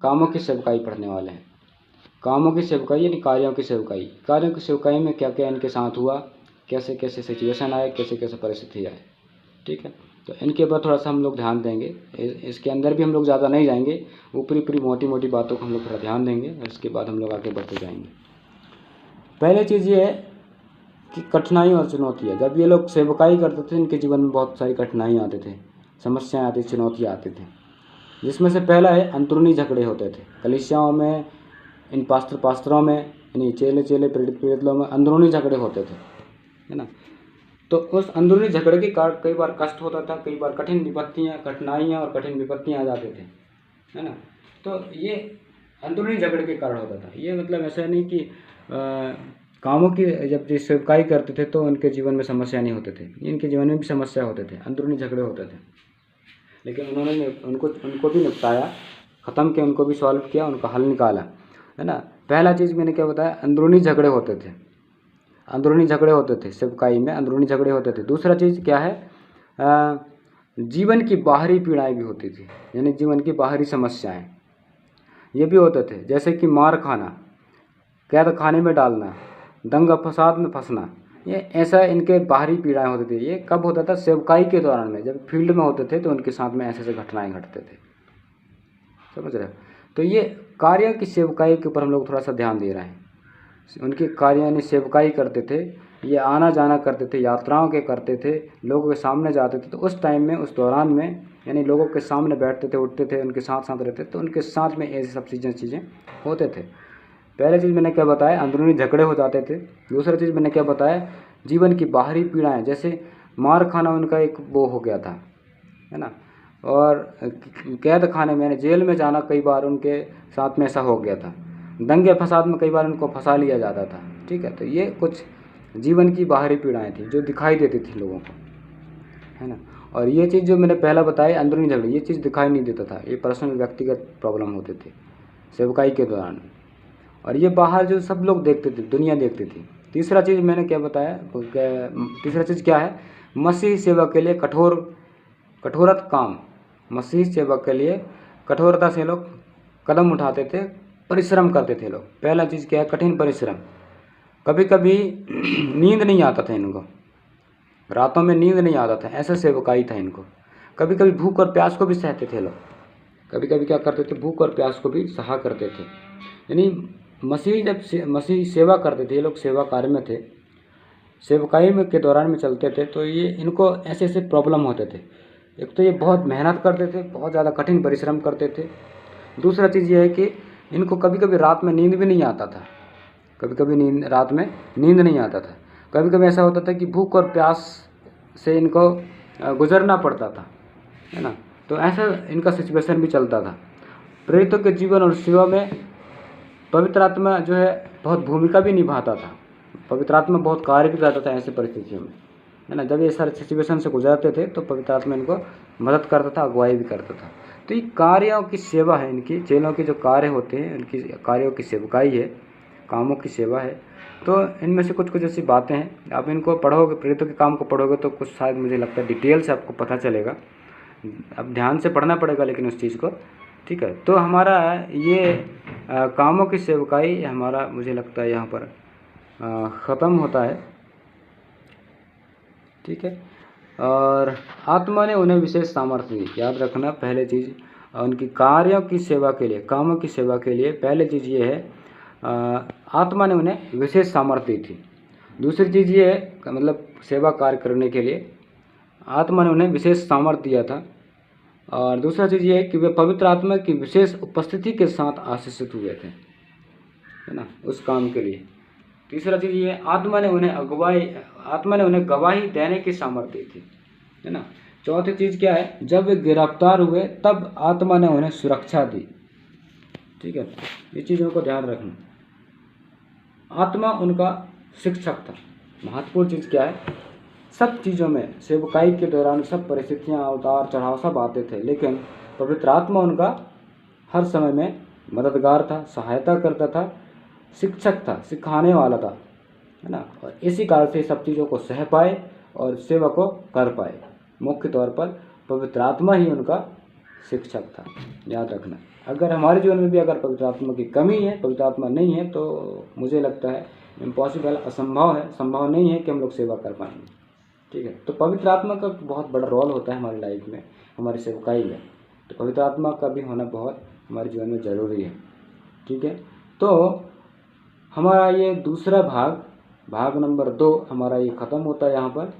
कामों की सेवकाई पढ़ने वाले हैं। कामों की सेवकाई यानी कार्यों की सेवकाई। कार्यों की सेवकाई में क्या क्या इनके साथ हुआ, कैसे कैसे सिचुएशन आए, कैसे कैसे परिस्थिति आए, ठीक है। तो इनके ऊपर थोड़ा सा हम लोग ध्यान देंगे। इसके अंदर भी हम लोग ज़्यादा नहीं जाएंगे, ऊपरी ऊपरी मोटी मोटी बातों को हम लोग थोड़ा ध्यान देंगे, और इसके बाद हम लोग आगे बढ़ते जाएंगे। पहले चीज़ ये है कि कठिनाई और चुनौतियाँ। जब ये लोग सेवकाई करते थे, इनके जीवन में बहुत सारी कठिनाई आते थे, समस्याएं आती, चुनौतियाँ आती थी, जिसमें से पहला है अंदरूनी झगड़े होते थे कलीसियाओं में, इन पास्टरों में, यानी चेले प्रेरित लोगों में अंदरूनी झगड़े होते थे, है ना। तो उस अंदरूनी झगड़े के कारण कई बार कष्ट होता था, कई बार कठिनाइयाँ और कठिन विपत्तियाँ आ जाते थे, है ना। तो ये अंदरूनी झगड़े के कारण होता था। ये मतलब ऐसा नहीं कि कामों की जब सेवकाई करते थे तो उनके जीवन में समस्या नहीं होते थे, इनके जीवन में भी समस्या होते थे, अंदरूनी झगड़े होते थे, लेकिन उन्होंने उनको भी निपटाया, ख़त्म किया, उनको भी सॉल्व किया, उनका हल निकाला, है ना। पहला चीज़ मैंने क्या बताया, अंदरूनी झगड़े होते थे, अंदरूनी झगड़े होते थे, सेवकाई में अंदरूनी झगड़े होते थे। दूसरा चीज़ क्या है, जीवन की बाहरी पीड़ाएँ भी होती थी, यानी जीवन की बाहरी समस्याएँ ये भी होते थे, जैसे कि मार खाना, कैद खाने में डालना, दंगा फसाद में फंसना, ये ऐसा इनके बाहरी पीड़ाएँ होती थी। ये कब होता था, सेवकाई के दौरान में, जब फील्ड में होते थे तो उनके साथ में ऐसे ऐसे घटनाएँ घटते थे, समझ रहे हो। तो ये कार्य की सेवकाई के ऊपर हम लोग थोड़ा सा ध्यान दे रहे हैं। उनके कार्य यानी सेवकाई करते थे, ये आना जाना करते थे, यात्राओं के करते थे, लोगों के सामने जाते थे। तो उस टाइम में, उस दौरान में, यानी लोगों के सामने बैठते थे, उठते थे, उनके साथ साथ रहते थे, तो उनके साथ में ऐसी सब चीज़ें होते थे। पहले चीज़ मैंने क्या बताया, अंदरूनी झगड़े हो जाते थे। दूसरा चीज़ मैंने क्या बताया, जीवन की बाहरी पीड़ाएँ, जैसे मार खाना उनका एक वो हो गया था, है ना। और कैद खाने में, यानी जेल में जाना, कई बार उनके साथ में ऐसा हो गया था। दंगे फसाद में कई बार उनको फंसा लिया जाता था, ठीक है। तो ये कुछ जीवन की बाहरी पीड़ाएँ थी जो दिखाई देती थी लोगों को, है ना। और ये चीज़ जो मैंने पहला बताया, अंदरूनी झगड़े, ये चीज़ दिखाई नहीं देता था, ये पर्सनल व्यक्तिगत प्रॉब्लम होते थे सेवकाई के दौरान, और ये बाहर जो सब लोग देखते थे, दुनिया देखती थी। तीसरा चीज़ मैंने क्या बताया, तीसरा चीज़ क्या है, मसीह सेवा के लिए कठोरत काम, मसीह सेवा के लिए कठोरता से लोग कदम उठाते थे, परिश्रम करते थे लोग। पहला चीज़ क्या है, कठिन परिश्रम। कभी कभी नींद नहीं आता था इनको, रातों में नींद नहीं आता था, ऐसा सेवकाई था इनको। कभी कभी भूख और प्यास को भी सहते थे लोग, कभी कभी क्या करते थे, भूख और प्यास को भी सहा करते थे। यानी मसीह सेवा करते थे, ये लोग सेवा कार्य में थे, सेवकाई में के दौरान में चलते थे, तो ये इनको ऐसे ऐसे प्रॉब्लम होते थे। एक तो ये बहुत मेहनत करते थे, बहुत ज़्यादा कठिन परिश्रम करते थे। दूसरा चीज़ ये है कि इनको कभी कभी रात में नींद भी नहीं आता था, कभी कभी रात में नींद नहीं आता था। कभी कभी ऐसा होता था कि भूख और प्यास से इनको गुजरना पड़ता था, है ना। तो ऐसा इनका सिचुएशन भी चलता था। प्रेरितों के जीवन और सेवा में पवित्र आत्मा जो है बहुत भूमिका भी निभाता था, पवित्र आत्मा बहुत कार्य भी करता था ऐसी परिस्थितियों में, है ना। जब ये सारे सिचुएशन से गुजरते थे तो पवित्र आत्मा इनको मदद करता था, अगुवाई भी करता था। तो ये कार्यों की सेवा है, इनकी चेलों के जो कार्य होते हैं, इनकी कार्यों की सेवकाई है, कामों की सेवा है। तो इनमें से कुछ कुछ ऐसी बातें हैं, आप इनको पढ़ोगे, प्रेरितों के काम को पढ़ोगे तो कुछ शायद मुझे लगता है डिटेल से आपको पता चलेगा। अब ध्यान से पढ़ना पड़ेगा लेकिन उस चीज़ को, ठीक है। तो हमारा ये कामों की सेवकाई हमारा, मुझे लगता है यहाँ पर ख़त्म होता है, ठीक है। और आत्मा ने उन्हें विशेष सामर्थ्य दी। याद रखना, पहले चीज़ उनकी कार्यों की सेवा के लिए, कामों की सेवा के लिए पहले चीज़ ये है, आत्मा ने उन्हें विशेष सामर्थ्य दी थी। दूसरी चीज़ ये है, मतलब सेवा कार्य करने के लिए आत्मा ने उन्हें विशेष सामर्थ्य दिया था। और दूसरा चीज़ ये है कि वे पवित्र आत्मा की विशेष उपस्थिति के साथ आशीषित हुए थे, है ना, उस काम के लिए। तीसरा चीज़ ये, आत्मा ने उन्हें गवाही देने की सामर्थ्य दी थी, है ना। चौथी चीज़ क्या है, जब वे गिरफ्तार हुए तब आत्मा ने उन्हें सुरक्षा दी, ठीक है। ये चीज़ों को ध्यान रखना, आत्मा उनका शिक्षक था। महत्वपूर्ण चीज़ क्या है, सब चीज़ों में सेवकाई के दौरान सब परिस्थितियाँ, उतार चढ़ाव सब आते थे, लेकिन पवित्र आत्मा उनका हर समय में मददगार था, सहायता करता था, शिक्षक था, सिखाने वाला था, है ना। और इसी कारण से सब चीज़ों को सह पाए और सेवा को कर पाए। मुख्य तौर पर पवित्र आत्मा ही उनका शिक्षक था। याद रखना, अगर हमारे जीवन में भी अगर पवित्र आत्मा की कमी है, पवित्र आत्मा नहीं है, तो मुझे लगता है इम्पॉसिबल, असंभव है, संभव नहीं है कि हम लोग सेवा कर पाएंगे। ठीक है, तो पवित्र आत्मा का बहुत बड़ा रोल होता है हमारी लाइफ में, हमारी सेवकाई में। तो पवित्र आत्मा का भी होना बहुत हमारे जीवन में ज़रूरी है। ठीक है, तो हमारा ये दूसरा भाग नंबर 2 हमारा ये ख़त्म होता है यहाँ पर।